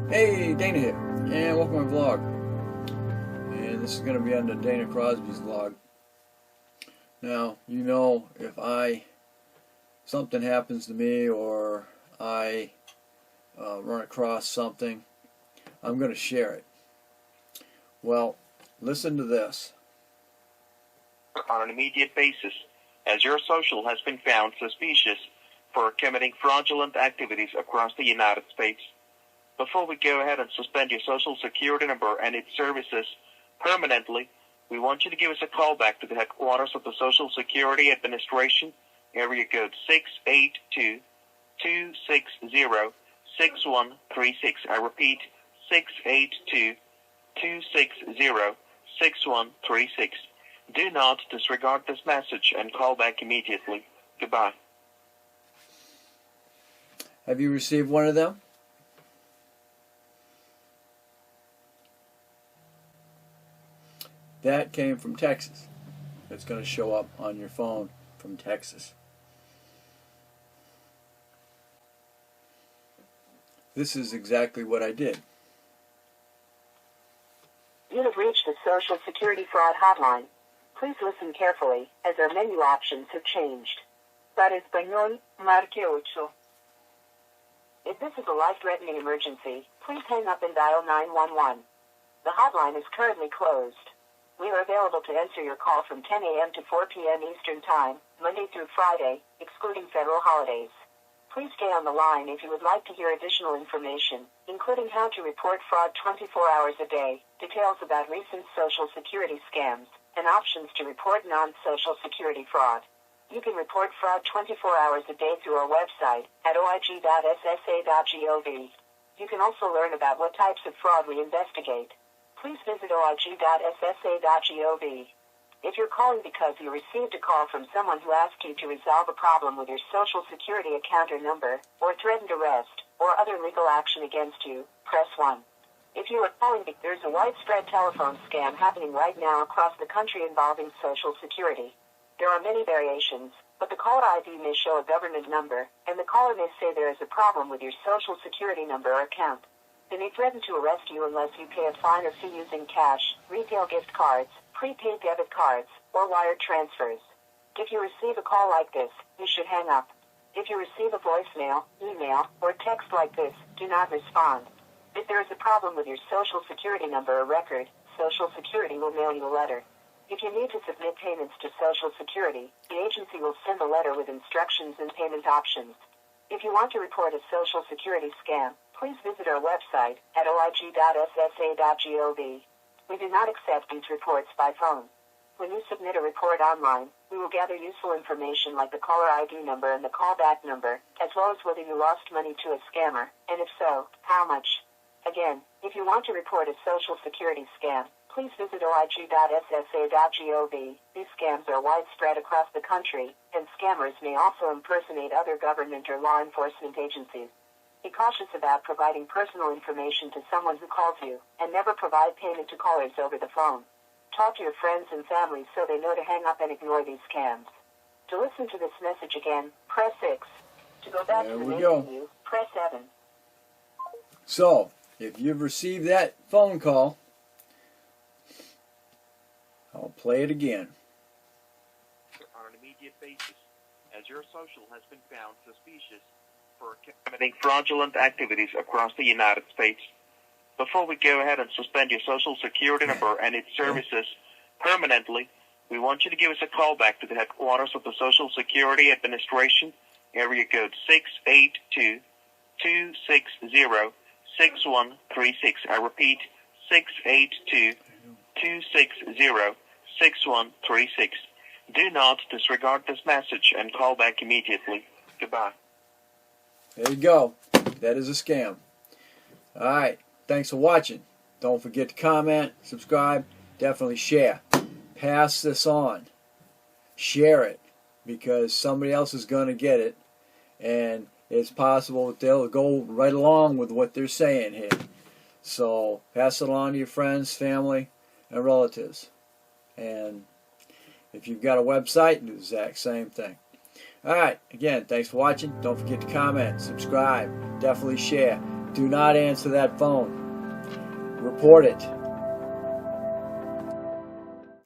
Hey, Dana here, and welcome to my vlog. And this is going to be under Dana Crosby's vlog. Now, you know, if something happens to me or I run across something, I'm going to share it. Well, listen to this. On an immediate basis, as your social has been found suspicious for committing fraudulent activities across the United States. Before we go ahead and suspend your Social Security number and its services permanently, we want you to give us a call back to the headquarters of the Social Security Administration, area code 682-260-6136. I repeat, 682-260-6136. Do not disregard this message and call back immediately. Goodbye. Have you received one of them? That came from Texas. It's going to show up on your phone from Texas. This is exactly what I did. You have reached the Social Security Fraud Hotline. Please listen carefully, as our menu options have changed. Para español, marque 8. If this is a life-threatening emergency, please hang up and dial 911. The hotline is currently closed. We are available to answer your call from 10 a.m. to 4 p.m. Eastern Time, Monday through Friday, excluding federal holidays. Please stay on the line if you would like to hear additional information, including how to report fraud 24 hours a day, details about recent Social Security scams, and options to report non-Social Security fraud. You can report fraud 24 hours a day through our website at oig.ssa.gov. You can also learn about what types of fraud we investigate. Please visit oig.ssa.gov. If you're calling because you received a call from someone who asked you to resolve a problem with your Social Security account or number, or threatened arrest, or other legal action against you, press 1. If you are calling because there's a widespread telephone scam happening right now across the country involving Social Security. There are many variations, but the caller ID may show a government number, and the caller may say there is a problem with your Social Security number or account. They may threaten to arrest you unless you pay a fine or fee using cash, retail gift cards, prepaid debit cards, or wire transfers. If you receive a call like this, you should hang up. If you receive a voicemail, email, or text like this, do not respond. If there is a problem with your Social Security number or record, Social Security will mail you a letter. If you need to submit payments to Social Security, the agency will send a letter with instructions and payment options. If you want to report a Social Security scam, please visit our website at oig.ssa.gov. We do not accept these reports by phone. When you submit a report online, we will gather useful information like the caller ID number and the callback number, as well as whether you lost money to a scammer, and if so, how much. Again, if you want to report a Social Security scam, please visit oig.ssa.gov. These scams are widespread across the country, and scammers may also impersonate other government or law enforcement agencies. Be cautious about providing personal information to someone who calls you, and never provide payment to callers over the phone. Talk to your friends and family so they know to hang up and ignore these scams. To listen to this message again, press 6. To go back to the main menu, press 7. So, if you've received that phone call, I'll play it again. On an immediate basis, as your social has been found suspicious for committing fraudulent activities across the United States. Before we go ahead and suspend your Social Security number and its services permanently, we want you to give us a call back to the headquarters of the Social Security Administration, area code 682-260-6136. I repeat, 682-260-6136. Do not disregard this message and call back immediately. Goodbye. There you go. That is a scam. Alright, thanks for watching. Don't forget to comment, subscribe, definitely share. Pass this on. Share it, because somebody else is going to get it, and it's possible that they'll go right along with what they're saying here. So pass it along to your friends, family, and relatives. And if you've got a website, do the exact same thing. Alright, again, thanks for watching. Don't forget to comment, subscribe, definitely share. Do not answer that phone. Report it.